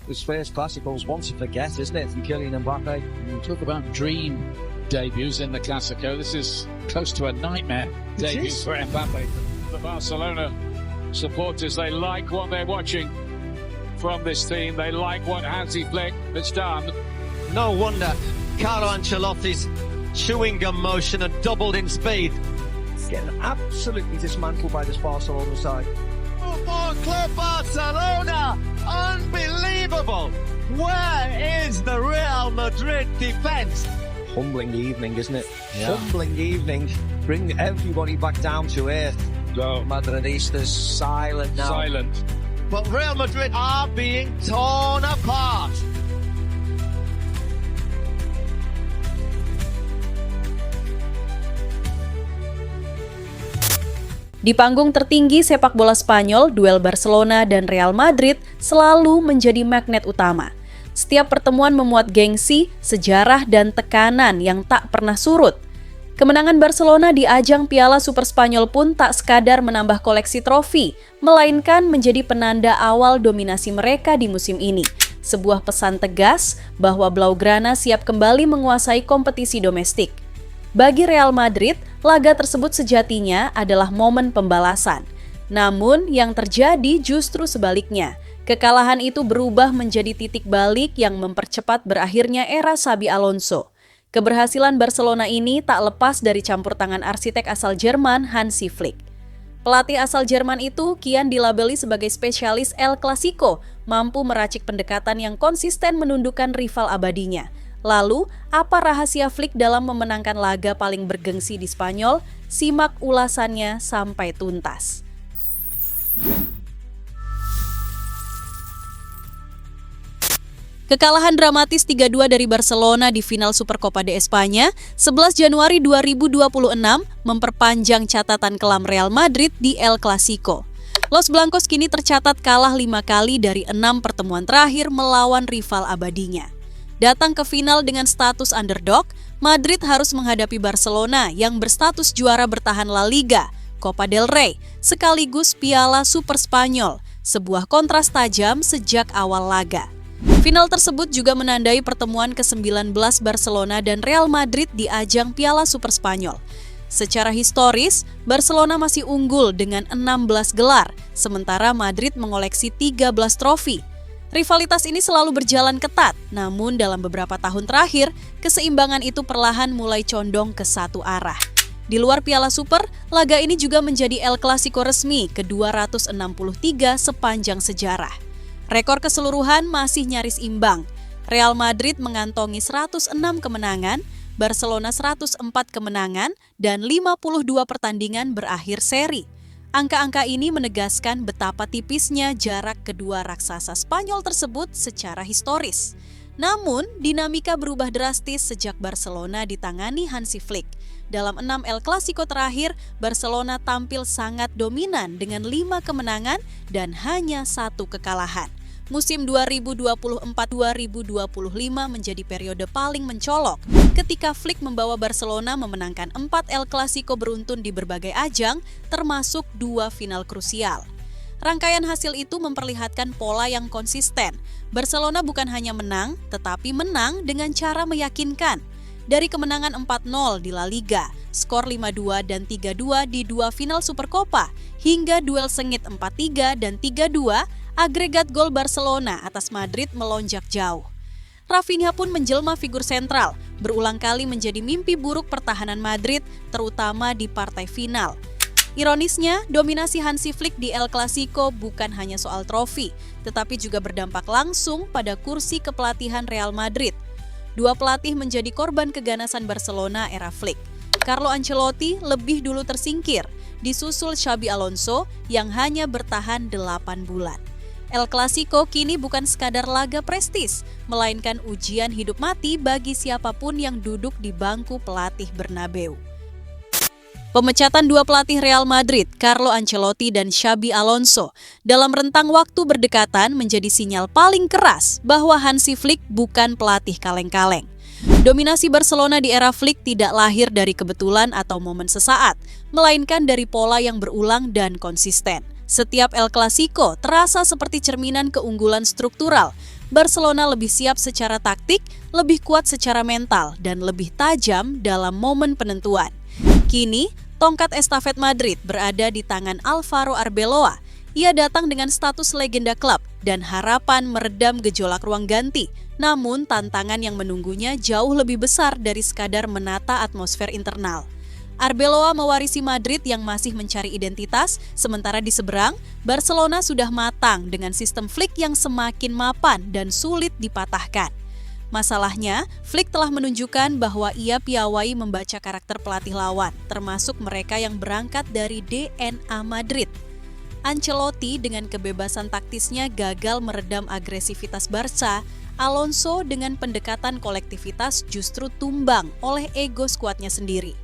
his first Classicals one to forget, isn't it, from Kylian Mbappe? You talk about dream debuts in the Classico. This is close to a nightmare debut for Mbappe. The Barcelona supporters, they like what they're watching from this team. They like what Hansi Flick has done. No wonder Carlo Ancelotti's chewing gum motion had doubled in speed. He's getting absolutely dismantled by this Barcelona side. Football Club Barcelona! Unbelievable! Where is the Real Madrid defence? Humbling evening, isn't it? Yeah. Humbling evening. Bring everybody back down to earth. Go. Madridistas silent now. Silent. But Real Madrid are being torn apart. Di panggung tertinggi sepak bola Spanyol, duel Barcelona dan Real Madrid selalu menjadi magnet utama. Setiap pertemuan memuat gengsi, sejarah, dan tekanan yang tak pernah surut. Kemenangan Barcelona di ajang Piala Super Spanyol pun tak sekadar menambah koleksi trofi, melainkan menjadi penanda awal dominasi mereka di musim ini. Sebuah pesan tegas bahwa Blaugrana siap kembali menguasai kompetisi domestik. Bagi Real Madrid, laga tersebut sejatinya adalah momen pembalasan. Namun, yang terjadi justru sebaliknya. Kekalahan itu berubah menjadi titik balik yang mempercepat berakhirnya era Xabi Alonso. Keberhasilan Barcelona ini tak lepas dari campur tangan arsitek asal Jerman Hansi Flick. Pelatih asal Jerman itu kian dilabeli sebagai spesialis El Clasico, mampu meracik pendekatan yang konsisten menundukkan rival abadinya. Lalu, apa rahasia Flick dalam memenangkan laga paling bergengsi di Spanyol? Simak ulasannya sampai tuntas. Kekalahan dramatis 3-2 dari Barcelona di final Supercopa de España 11 Januari 2026 memperpanjang catatan kelam Real Madrid di El Clasico. Los Blancos kini tercatat kalah 5 kali dari 6 pertemuan terakhir melawan rival abadinya. Datang ke final dengan status underdog, Madrid harus menghadapi Barcelona yang berstatus juara bertahan La Liga, Copa del Rey, sekaligus Piala Super Spanyol, sebuah kontras tajam sejak awal laga. Final tersebut juga menandai pertemuan ke-19 Barcelona dan Real Madrid di ajang Piala Super Spanyol. Secara historis, Barcelona masih unggul dengan 16 gelar, sementara Madrid mengoleksi 13 trofi. Rivalitas ini selalu berjalan ketat, namun dalam beberapa tahun terakhir, keseimbangan itu perlahan mulai condong ke satu arah. Di luar Piala Super, laga ini juga menjadi El Clasico resmi ke-263 sepanjang sejarah. Rekor keseluruhan masih nyaris imbang. Real Madrid mengantongi 106 kemenangan, Barcelona 104 kemenangan, dan 52 pertandingan berakhir seri. Angka-angka ini menegaskan betapa tipisnya jarak kedua raksasa Spanyol tersebut secara historis. Namun, dinamika berubah drastis sejak Barcelona ditangani Hansi Flick. Dalam 6 El Clasico terakhir, Barcelona tampil sangat dominan dengan 5 kemenangan dan hanya 1 kekalahan. Musim 2024-2025 menjadi periode paling mencolok ketika Flick membawa Barcelona memenangkan 4 El Clasico beruntun di berbagai ajang, termasuk 2 final krusial. Rangkaian hasil itu memperlihatkan pola yang konsisten. Barcelona bukan hanya menang, tetapi menang dengan cara meyakinkan. Dari kemenangan 4-0 di La Liga, skor 5-2 dan 3-2 di 2 final Supercopa, hingga duel sengit 4-3 dan 3-2, agregat gol Barcelona atas Madrid melonjak jauh. Rafinha pun menjelma figur sentral, berulang kali menjadi mimpi buruk pertahanan Madrid, terutama di partai final. Ironisnya, dominasi Hansi Flick di El Clasico bukan hanya soal trofi, tetapi juga berdampak langsung pada kursi kepelatihan Real Madrid. 2 pelatih menjadi korban keganasan Barcelona era Flick. Carlo Ancelotti lebih dulu tersingkir, disusul Xabi Alonso yang hanya bertahan 8 bulan. El Clasico kini bukan sekadar laga prestis, melainkan ujian hidup mati bagi siapapun yang duduk di bangku pelatih Bernabeu. Pemecatan 2 pelatih Real Madrid, Carlo Ancelotti dan Xabi Alonso, dalam rentang waktu berdekatan menjadi sinyal paling keras bahwa Hansi Flick bukan pelatih kaleng-kaleng. Dominasi Barcelona di era Flick tidak lahir dari kebetulan atau momen sesaat, melainkan dari pola yang berulang dan konsisten. Setiap El Clasico terasa seperti cerminan keunggulan struktural. Barcelona lebih siap secara taktik, lebih kuat secara mental, dan lebih tajam dalam momen penentuan. Kini, tongkat estafet Madrid berada di tangan Alvaro Arbeloa. Ia datang dengan status legenda klub dan harapan meredam gejolak ruang ganti. Namun, tantangan yang menunggunya jauh lebih besar dari sekadar menata atmosfer internal. Arbeloa mewarisi Madrid yang masih mencari identitas, sementara di seberang, Barcelona sudah matang dengan sistem Flick yang semakin mapan dan sulit dipatahkan. Masalahnya, Flick telah menunjukkan bahwa ia piawai membaca karakter pelatih lawan, termasuk mereka yang berangkat dari DNA Madrid. Ancelotti dengan kebebasan taktisnya gagal meredam agresivitas Barca. Alonso dengan pendekatan kolektivitas justru tumbang oleh ego skuadnya sendiri.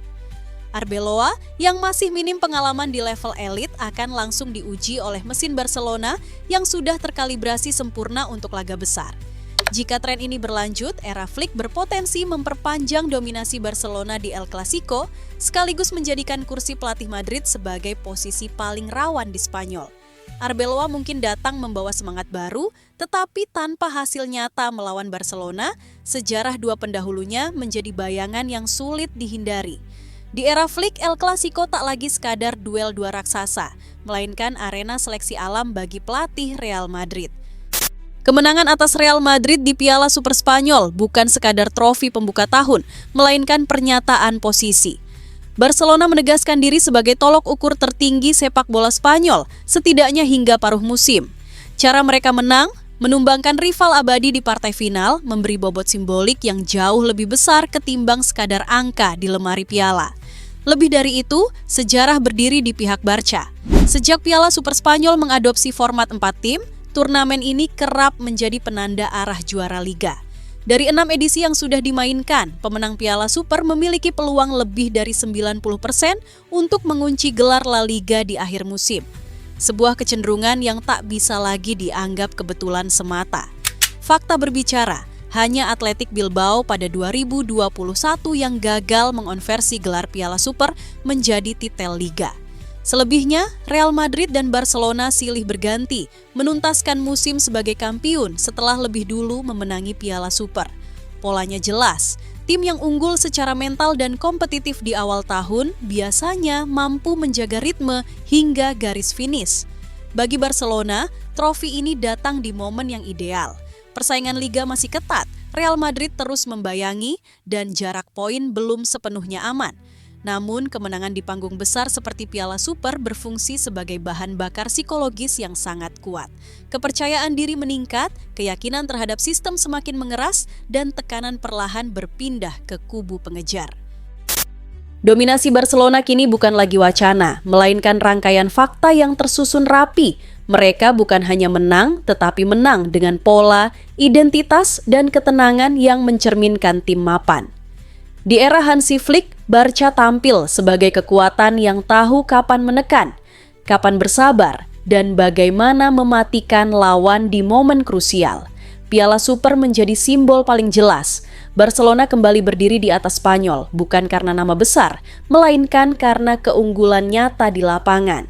Arbeloa yang masih minim pengalaman di level elit akan langsung diuji oleh mesin Barcelona yang sudah terkalibrasi sempurna untuk laga besar. Jika tren ini berlanjut, era Flick berpotensi memperpanjang dominasi Barcelona di El Clasico, sekaligus menjadikan kursi pelatih Madrid sebagai posisi paling rawan di Spanyol. Arbeloa mungkin datang membawa semangat baru, tetapi tanpa hasil nyata melawan Barcelona, sejarah dua pendahulunya menjadi bayangan yang sulit dihindari. Di era Flick, El Clasico tak lagi sekadar duel dua raksasa, melainkan arena seleksi alam bagi pelatih Real Madrid. Kemenangan atas Real Madrid di Piala Super Spanyol bukan sekadar trofi pembuka tahun, melainkan pernyataan posisi. Barcelona menegaskan diri sebagai tolok ukur tertinggi sepak bola Spanyol, setidaknya hingga paruh musim. Cara mereka menang, menumbangkan rival abadi di partai final, memberi bobot simbolik yang jauh lebih besar ketimbang sekadar angka di lemari piala. Lebih dari itu, sejarah berdiri di pihak Barca. Sejak Piala Super Spanyol mengadopsi format 4 tim, turnamen ini kerap menjadi penanda arah juara liga. Dari 6 edisi yang sudah dimainkan, pemenang Piala Super memiliki peluang lebih dari 90% untuk mengunci gelar La Liga di akhir musim. Sebuah kecenderungan yang tak bisa lagi dianggap kebetulan semata. Fakta berbicara, hanya Athletic Bilbao pada 2021 yang gagal mengonversi gelar Piala Super menjadi titel Liga. Selebihnya, Real Madrid dan Barcelona silih berganti, menuntaskan musim sebagai kampiun setelah lebih dulu memenangi Piala Super. Polanya jelas, tim yang unggul secara mental dan kompetitif di awal tahun biasanya mampu menjaga ritme hingga garis finish. Bagi Barcelona, trofi ini datang di momen yang ideal. Persaingan Liga masih ketat, Real Madrid terus membayangi dan jarak poin belum sepenuhnya aman. Namun, kemenangan di panggung besar seperti Piala Super berfungsi sebagai bahan bakar psikologis yang sangat kuat. Kepercayaan diri meningkat, keyakinan terhadap sistem semakin mengeras, dan tekanan perlahan berpindah ke kubu pengejar. Dominasi Barcelona kini bukan lagi wacana, melainkan rangkaian fakta yang tersusun rapi. Mereka bukan hanya menang, tetapi menang dengan pola, identitas, dan ketenangan yang mencerminkan tim mapan. Di era Hansi Flick, Barca tampil sebagai kekuatan yang tahu kapan menekan, kapan bersabar, dan bagaimana mematikan lawan di momen krusial. Piala Super menjadi simbol paling jelas. Barcelona kembali berdiri di atas Spanyol, bukan karena nama besar, melainkan karena keunggulan nyata di lapangan.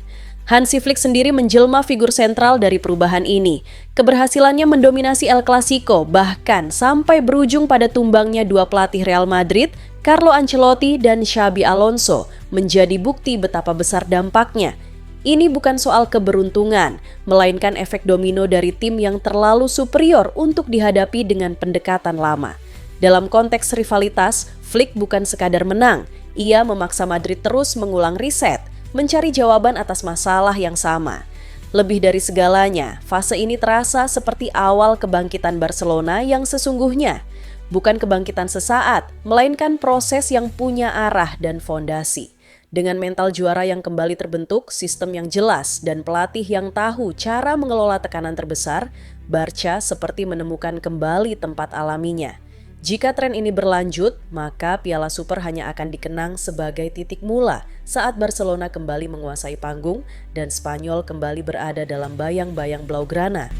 Hansi Flick sendiri menjelma figur sentral dari perubahan ini. Keberhasilannya mendominasi El Clasico, bahkan sampai berujung pada tumbangnya dua pelatih Real Madrid, Carlo Ancelotti dan Xabi Alonso, menjadi bukti betapa besar dampaknya. Ini bukan soal keberuntungan, melainkan efek domino dari tim yang terlalu superior untuk dihadapi dengan pendekatan lama. Dalam konteks rivalitas, Flick bukan sekadar menang, ia memaksa Madrid terus mengulang riset, mencari jawaban atas masalah yang sama. Lebih dari segalanya, fase ini terasa seperti awal kebangkitan Barcelona yang sesungguhnya. Bukan kebangkitan sesaat, melainkan proses yang punya arah dan fondasi. Dengan mental juara yang kembali terbentuk, sistem yang jelas, dan pelatih yang tahu cara mengelola tekanan terbesar, Barca seperti menemukan kembali tempat alaminya. Jika tren ini berlanjut, maka Piala Super hanya akan dikenang sebagai titik mula saat Barcelona kembali menguasai panggung dan Spanyol kembali berada dalam bayang-bayang Blaugrana.